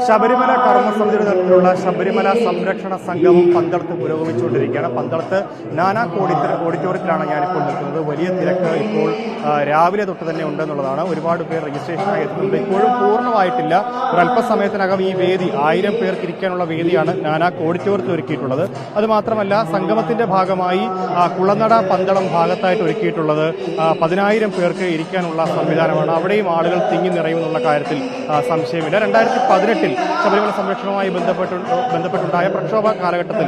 ശബരിമല കർമ്മസമിതിയുടെ നേതൃത്വത്തിലുള്ള ശബരിമല സംരക്ഷണ സംഗമം പന്തളത്ത് പുരോഗമിച്ചുകൊണ്ടിരിക്കുകയാണ്. പന്തളത്ത് നാനാ ഓഡിറ്റോറിയത്തിലാണ് ഞാനിപ്പോൾ നിൽക്കുന്നത്. വലിയ തിരക്ക് ഇപ്പോൾ രാവിലെ തൊട്ട് തന്നെ ഉണ്ടെന്നുള്ളതാണ്. ഒരുപാട് പേർ രജിസ്ട്രേഷനായി എത്തുന്നുണ്ട്. ഇപ്പോഴും പൂർണ്ണമായിട്ടില്ല. ഒരല്പസമയത്തിനകം ഈ വേദി 1000 പേർക്ക് ഇരിക്കാനുള്ള വേദിയാണ് നാനാ ഓഡിറ്റോറിയത്തിൽ ഒരുക്കിയിട്ടുള്ളത്. അതുമാത്രമല്ല, സംഗമത്തിന്റെ ഭാഗമായി കുളനട പന്തളം ഭാഗത്തായിട്ട് ഒരുക്കിയിട്ടുള്ളത് 10,000 പേർക്ക് ഇരിക്കാനുള്ള സംവിധാനമാണ്. അവിടെയും ആളുകൾ തിങ്ങി നിറയുമെന്നുള്ള കാര്യത്തിൽ സംശയമില്ല. 2018 ശബരിമല സംരക്ഷണവുമായി ബന്ധപ്പെട്ടുണ്ടായ പ്രക്ഷോഭ കാലഘട്ടത്തിൽ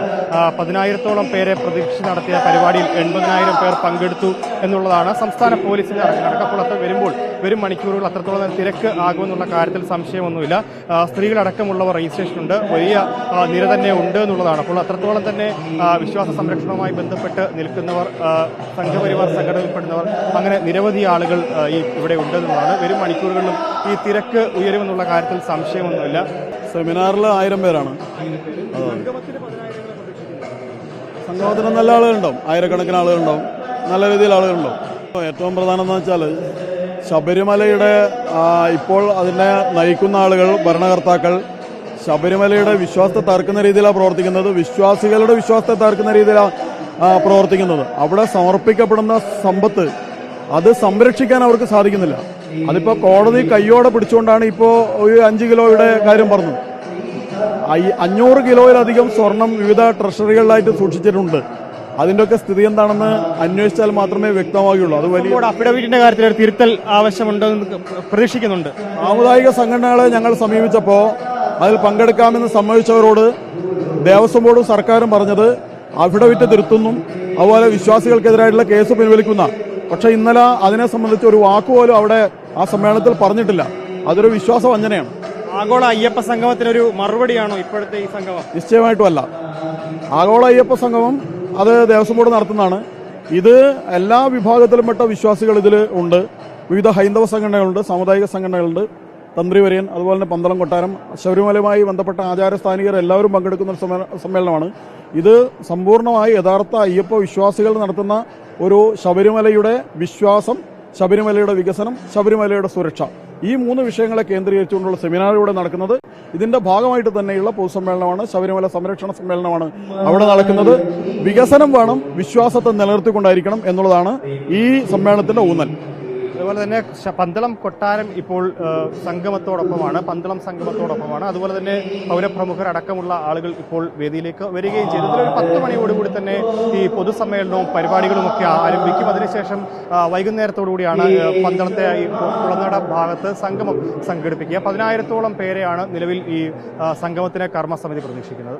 10,000-ഓളം പേരെ പ്രതീക്ഷിച്ച് നടത്തിയ പരിപാടിയിൽ 80,000 പേർ പങ്കെടുത്തു എന്നുള്ളതാണ് സംസ്ഥാന പോലീസിന്റെ കണക്കപ്പുറത്ത്. വരും മണിക്കൂറുകൾ അത്രത്തോളം തിരക്ക് ആകുമെന്നുള്ള കാര്യത്തിൽ സംശയമൊന്നുമില്ല. സ്ത്രീകളടക്കമുള്ളവർ രജിസ്ട്രേഷനുണ്ട്. വലിയ നിര തന്നെ ഉണ്ട് എന്നുള്ളതാണ്. അപ്പോൾ അത്രത്തോളം തന്നെ വിശ്വാസ സംരക്ഷണവുമായി ബന്ധപ്പെട്ട് നിൽക്കുന്നവർ, സംഘപരിവാർ സംഘടനയിൽപ്പെടുന്നവർ, അങ്ങനെ നിരവധി ആളുകൾ ഇവിടെ ഉണ്ടെന്നുള്ളതാണ്. വരും മണിക്കൂറുകളിലും ഈ തിരക്ക് ഉയരുമെന്നുള്ള കാര്യത്തിൽ സംശയമൊന്നുമില്ല. സെമിനാറിൽ 1000 പേരാണ്. സംഗമത്തിന് നല്ല ആളുകളുണ്ടാവും, ആയിരക്കണക്കിന് ആളുകളുണ്ടാവും, നല്ല രീതിയിൽ ആളുകളുണ്ടാവും. ഏറ്റവും പ്രധാനം എന്ന് വെച്ചാൽ ശബരിമലയുടെ ഇപ്പോൾ അതിനെ നയിക്കുന്ന ആളുകൾ, ഭരണകർത്താക്കൾ ശബരിമലയുടെ വിശ്വാസത്തെ തകർക്കുന്ന രീതിയിലാണ് പ്രവർത്തിക്കുന്നത്. വിശ്വാസികളുടെ വിശ്വാസത്തെ തകർക്കുന്ന രീതിയിലാണ് പ്രവർത്തിക്കുന്നത്. അവിടെ സമർപ്പിക്കപ്പെടുന്ന സമ്പത്ത് അത് സംരക്ഷിക്കാൻ അവർക്ക് സാധിക്കുന്നില്ല. അതിപ്പോ കോടതി കയ്യോടെ പിടിച്ചുകൊണ്ടാണ് ഇപ്പോൾ ഒരു 5 കിലോയുടെ കാര്യം പറഞ്ഞത്. 500 കിലോയിലധികം സ്വർണം വിവിധ ട്രഷറികളിലായിട്ട് സൂക്ഷിച്ചിട്ടുണ്ട്. അതിന്റെയൊക്കെ സ്ഥിതി എന്താണെന്ന് അന്വേഷിച്ചാൽ മാത്രമേ വ്യക്തമാകുകയുള്ളൂ. അത് വലിയ അഫിഡവിറ്റിന്റെ കാര്യത്തിൽ ഒരു തിരുത്തൽ ആവശ്യമുണ്ടെന്ന് പ്രതീക്ഷിക്കുന്നുണ്ട്. സാമുദായിക സംഘടനകളെ ഞങ്ങൾ സമീപിച്ചപ്പോൾ അതിൽ പങ്കെടുക്കാമെന്ന് സമ്മതിച്ചവരോട് ദേവസ്വം ബോർഡും സർക്കാരും പറഞ്ഞത് അഫിഡവിറ്റ് തിരുത്തുന്നു, അതുപോലെ വിശ്വാസികൾക്കെതിരായിട്ടുള്ള കേസ് പിൻവലിക്കുന്ന. പക്ഷെ ഇന്നലെ അതിനെ സംബന്ധിച്ച് ഒരു വാക്കുപോലും അവിടെ ആ സമ്മേളനത്തിൽ പറഞ്ഞിട്ടില്ല. അതൊരു വിശ്വാസ വഞ്ചനയാണ്. ആഗോള അയ്യപ്പ സംഗമത്തിനൊരു മറുപടിയാണോ ഇപ്പോഴത്തെ ഈ സംഗമം? നിശ്ചയമായിട്ടുമല്ല. ആഗോള അയ്യപ്പ സംഗമം അത് ദേവസ്വം ബോർഡ് നടത്തുന്നതാണ്. ഇത് എല്ലാ വിഭാഗത്തിലുംപ്പെട്ട വിശ്വാസികൾ ഇതിൽ ഉണ്ട്. വിവിധ ഹൈന്ദവ സംഘടനകളുണ്ട്, സാമുദായിക സംഘടനകളുണ്ട്, തന്ത്രിവര്യൻ, അതുപോലെ തന്നെ പന്തളം കൊട്ടാരം, ശബരിമലയുമായി ബന്ധപ്പെട്ട ആചാരസ്ഥാനികർ എല്ലാവരും പങ്കെടുക്കുന്ന ഒരു സമ്മേളനമാണ്. ഇത് സമ്പൂർണ്ണമായി യഥാർത്ഥ അയ്യപ്പ വിശ്വാസികൾ നടത്തുന്ന ഒരു ശബരിമലയുടെ വിശ്വാസം, ശബരിമലയുടെ വികസനം, ശബരിമലയുടെ സുരക്ഷ, ഈ 3 വിഷയങ്ങളെ കേന്ദ്രീകരിച്ചുകൊണ്ടുള്ള സെമിനാറിലൂടെ നടക്കുന്നത്. ഇതിന്റെ ഭാഗമായിട്ട് തന്നെയുള്ള പൊതുസമ്മേളനമാണ്, ശബരിമല സംരക്ഷണ സമ്മേളനമാണ് അവിടെ നടക്കുന്നത്. വികസനം വേണം, വിശ്വാസത്തെ നിലനിർത്തിക്കൊണ്ടായിരിക്കണം എന്നുള്ളതാണ് ഈ സമ്മേളനത്തിന്റെ ഊന്നൽ. അതുപോലെ തന്നെ പന്തളം കൊട്ടാരം ഇപ്പോൾ പന്തളം സംഗമത്തോടൊപ്പമാണ്. അതുപോലെ തന്നെ പൗരപ്രമുഖരടക്കമുള്ള ആളുകൾ ഇപ്പോൾ വേദിയിലേക്ക് വരികയും ചെയ്തു. ഇതിലൊരു 10 മണിയോടുകൂടി തന്നെ ഈ പൊതുസമ്മേളനവും പരിപാടികളും ഒക്കെ ആരംഭിക്കും. അതിനുശേഷം വൈകുന്നേരത്തോടുകൂടിയാണ് പന്തളത്തെ ഈ കുളനട ഭാഗത്ത് സംഗമം സംഘടിപ്പിക്കുക. 10,000-ഓളം പേരെയാണ് നിലവിൽ ഈ സംഗമത്തിന് കർമ്മസമിതി പ്രതീക്ഷിക്കുന്നത്.